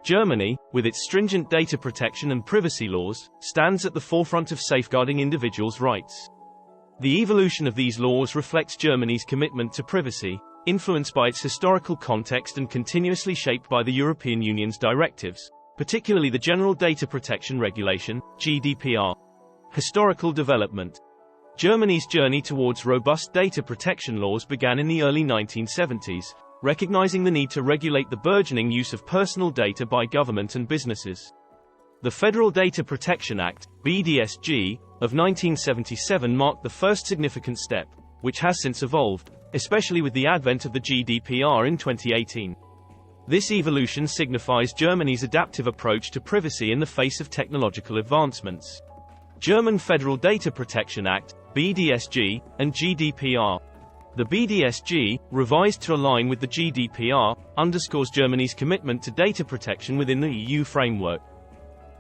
Germany, with its stringent data protection and privacy laws, stands at the forefront of safeguarding individuals' rights. The evolution of these laws reflects Germany's commitment to privacy, influenced by its historical context and continuously shaped by the European Union's directives, particularly the General Data Protection Regulation, GDPR. Historical development. Germany's journey towards robust data protection laws began in the early 1970s, recognizing the need to regulate the burgeoning use of personal data by government and businesses. The Federal Data Protection Act, BDSG, of 1977 marked the first significant step, which has since evolved, especially with the advent of the GDPR in 2018. This evolution signifies Germany's adaptive approach to privacy in the face of technological advancements. German Federal Data Protection Act, BDSG, and GDPR. The BDSG, revised to align with the GDPR, underscores Germany's commitment to data protection within the EU framework.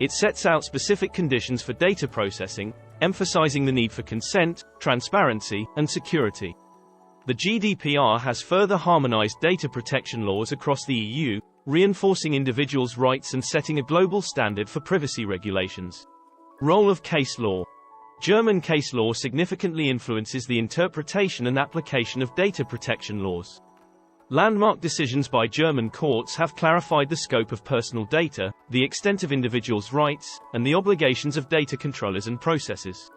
It sets out specific conditions for data processing, emphasizing the need for consent, transparency, and security. The GDPR has further harmonized data protection laws across the EU, reinforcing individuals' rights and setting a global standard for privacy regulations. Role of case law. German case law significantly influences the interpretation and application of data protection laws. Landmark decisions by German courts have clarified the scope of personal data, the extent of individuals' rights, and the obligations of data controllers and processors.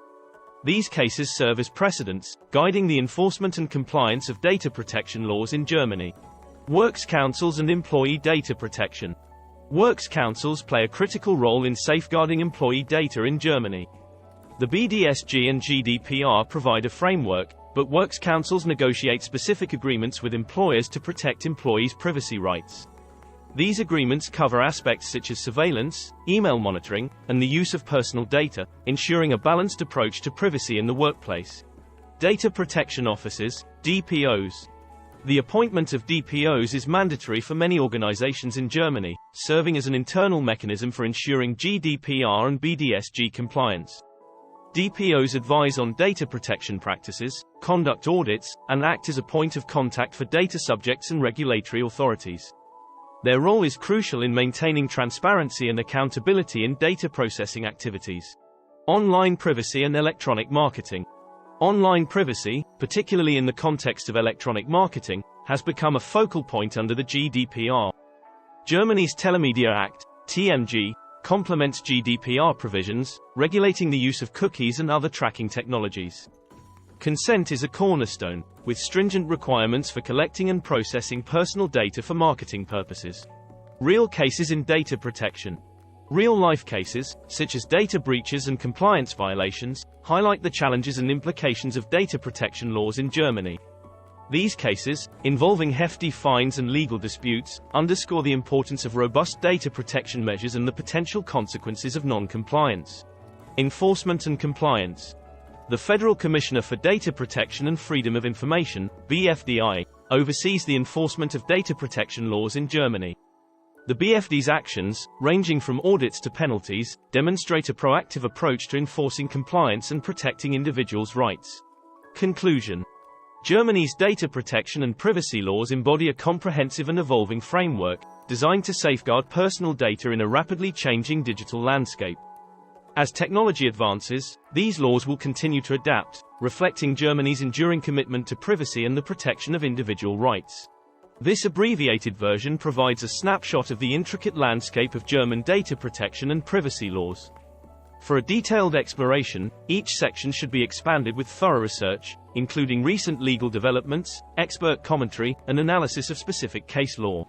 These cases serve as precedents, guiding the enforcement and compliance of data protection laws in Germany. Works councils and employee data protection. Works councils play a critical role in safeguarding employee data in Germany. The BDSG and GDPR provide a framework, but works councils negotiate specific agreements with employers to protect employees' privacy rights. These agreements cover aspects such as surveillance, email monitoring, and the use of personal data, ensuring a balanced approach to privacy in the workplace. Data Protection Officers, DPOs. The appointment of DPOs is mandatory for many organizations in Germany, serving as an internal mechanism for ensuring GDPR and BDSG compliance. DPOs advise on data protection practices, conduct audits, and act as a point of contact for data subjects and regulatory authorities. Their role is crucial in maintaining transparency and accountability in data processing activities. Online privacy and electronic marketing. Online privacy, particularly in the context of electronic marketing, has become a focal point under the GDPR. Germany's Telemedia Act, TMG, complements GDPR provisions, regulating the use of cookies and other tracking technologies. Consent is a cornerstone, with stringent requirements for collecting and processing personal data for marketing purposes. Real cases in data protection. Real-life cases, such as data breaches and compliance violations, highlight the challenges and implications of data protection laws in Germany. These cases, involving hefty fines and legal disputes, underscore the importance of robust data protection measures and the potential consequences of non-compliance. Enforcement and compliance. The Federal Commissioner for Data Protection and Freedom of Information, BFDI, oversees the enforcement of data protection laws in Germany. The BFD's actions, ranging from audits to penalties, demonstrate a proactive approach to enforcing compliance and protecting individuals' rights. Conclusion. Germany's data protection and privacy laws embody a comprehensive and evolving framework, designed to safeguard personal data in a rapidly changing digital landscape. As technology advances, these laws will continue to adapt, reflecting Germany's enduring commitment to privacy and the protection of individual rights. This abbreviated version provides a snapshot of the intricate landscape of German data protection and privacy laws. For a detailed exploration, each section should be expanded with thorough research, including recent legal developments, expert commentary, and analysis of specific case law.